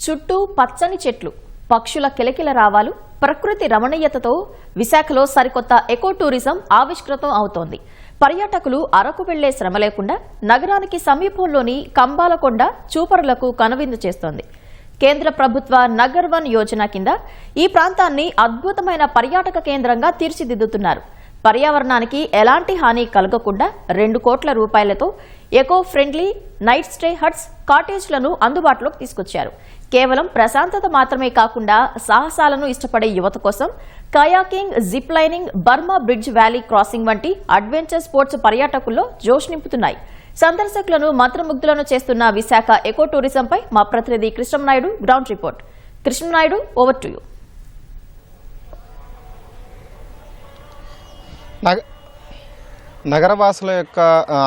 చుట్టూ పచ్చని చెట్లు, పక్షుల కిలకిల రావాలు, ప్రకృతి రమణీయతతో విశాఖలో సరికొత్త ఎకో టూరిజం ఆవిష్కృతం అవుతోంది. పర్యాటకులు అరకు వెళ్లే శ్రమ లేకుండా నగరానికి సమీపంలోని కంబాలకొండ చూపరులకు కనువిందు చేస్తోంది. కేంద్ర ప్రభుత్వ నగర్ వన్ యోజన కింద ఈ ప్రాంతాన్ని అద్భుతమైన పర్యాటక కేంద్రంగా తీర్చిదిద్దుతున్నారు. పర్యావరణానికి ఎలాంటి హాని కలగకుండా 2 కోట్ల రూపాయలతో eco friendly night stay huts, కాటేజ్లను అందుబాటులోకి తీసుకొచ్చారు. కేవలం ప్రశాంతత మాత్రమే కాకుండా సాహసాలను ఇష్టపడే యువత కోసం kayaking, zip lining, Burma bridge valley crossing వంటి అడ్వెంచర్ స్పోర్ట్స్ పర్యాటకుల్లో జోష్ నింపుతున్నాయి. సందర్శకులను మంత్రముగ్ధులను చేస్తున్న విశాఖ ఎకో టూరిజంపై మా ప్రతినిధి Krishna Naidu ground report. Krishna Naidu, over to you. నగరవాసుల యొక్క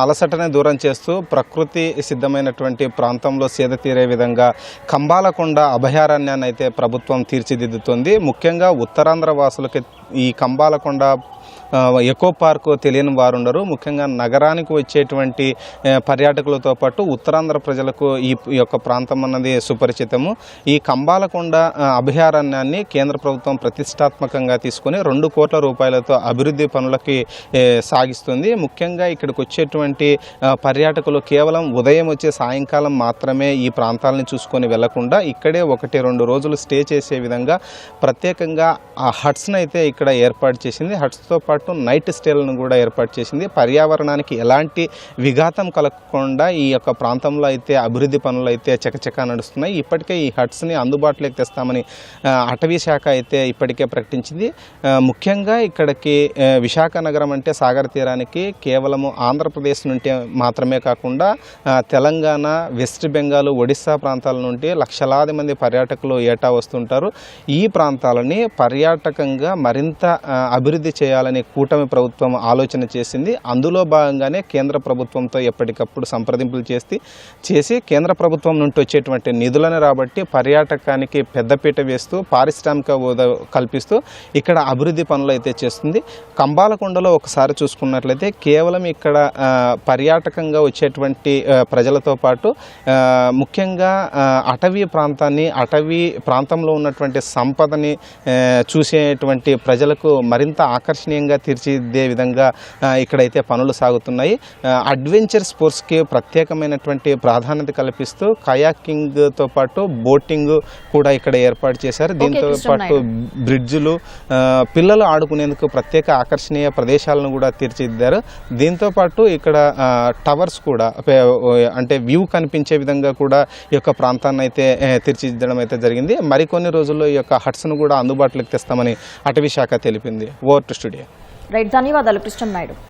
అలసటని దూరం చేస్తూ ప్రకృతి సిద్ధమైనటువంటి ప్రాంతంలో సేద తీరే విధంగా కంబాలకొండ అభయారణ్యాన్ని అయితే ప్రభుత్వం తీర్చిదిద్దుతుంది. ముఖ్యంగా ఉత్తరాంధ్ర వాసులకి ఈ కంబాలకొండ ఎకో పార్క్ తెలియని వారు ఉండరు. ముఖ్యంగా నగరానికి వచ్చేటువంటి పర్యాటకులతో పాటు ఉత్తరాంధ్ర ప్రజలకు ఈ యొక్క ప్రాంతం అన్నది సుపరిచితము. ఈ కంబాలకొండ అభయారణ్యాన్ని కేంద్ర ప్రభుత్వం ప్రతిష్టాత్మకంగా తీసుకుని 2 కోట్ల రూపాయలతో అభివృద్ధి పనులకి సాగిస్తుంది. ముఖ్యంగా ఇక్కడికి వచ్చేటువంటి పర్యాటకులు కేవలం ఉదయం వచ్చే సాయంకాలం మాత్రమే ఈ ప్రాంతాలని చూసుకొని వెళ్లకుండా ఇక్కడే 1-2 రోజులు స్టే చేసే విధంగా ప్రత్యేకంగా ఆ హట్స్ని అయితే ఇక్కడ ఏర్పాటు చేసింది. హట్స్తో పాటు నైట్ స్టేలను కూడా ఏర్పాటు చేసింది. పర్యావరణానికి ఎలాంటి విఘాతం కలగకుండా ఈ యొక్క ప్రాంతంలో అయితే అభివృద్ధి పనులు అయితే చకచకా నడుస్తున్నాయి. ఇప్పటికే ఈ హట్స్ని అందుబాటులోకి తెస్తామని అటవీ శాఖ అయితే ఇప్పటికే ప్రకటించింది. ముఖ్యంగా ఇక్కడికి విశాఖ నగరం అంటే సాగర్ తీరానికి కేవలము ఆంధ్రప్రదేశ్ నుండి మాత్రమే కాకుండా తెలంగాణ, వెస్ట్ బెంగాల్, ఒడిస్సా ప్రాంతాల నుండి లక్షలాది మంది పర్యాటకులు ఏటా వస్తుంటారు. ఈ ప్రాంతాలని పర్యాటకంగా మరింత అభివృద్ధి చేయాలని కూటమి ప్రభుత్వం ఆలోచన చేసింది. అందులో భాగంగానే కేంద్ర ప్రభుత్వంతో ఎప్పటికప్పుడు సంప్రదింపులు చేసి కేంద్ర ప్రభుత్వం నుండి వచ్చేటువంటి నిధులను రాబట్టి పర్యాటకానికి పెద్దపీట వేస్తూ పారిశ్రామిక హోదా కల్పిస్తూ ఇక్కడ అభివృద్ధి పనులు అయితే చేస్తుంది. కంబాలకొండలో ఒకసారి చూసుకున్నట్లయితే కేవలం ఇక్కడ పర్యాటకంగా వచ్చేటువంటి ప్రజలతో పాటు ముఖ్యంగా అటవీ ప్రాంతంలో ఉన్నటువంటి సంపదని చూసేటువంటి ప్రజలకు మరింత ఆకర్షణీయంగా తీర్చిదిద్దే విధంగా ఇక్కడైతే పనులు సాగుతున్నాయి. అడ్వెంచర్ స్పోర్ట్స్కి ప్రత్యేకమైనటువంటి ప్రాధాన్యత కల్పిస్తూ కయాకింగ్తో పాటు బోటింగ్ కూడా ఇక్కడ ఏర్పాటు చేశారు. దీంతో పాటు బ్రిడ్జులు, పిల్లలు ఆడుకునేందుకు ప్రత్యేక ఆకర్షణీయ ప్రదేశాలను కూడా తీర్చిదిద్దారు. దీంతో పాటు ఇక్కడ టవర్స్ కూడా అంటే వ్యూ కనిపించే విధంగా కూడా ఈ యొక్క ప్రాంతాన్ని అయితే తీర్చిదిద్దడం అయితే జరిగింది. మరికొన్ని రోజుల్లో ఈ యొక్క హట్స్ను కూడా అందుబాటులోకి తెస్తామని అటవీ శాఖ తెలిపింది. Over to studio. రైట్, ధన్యవాదాలు కృష్ణనాయుడు.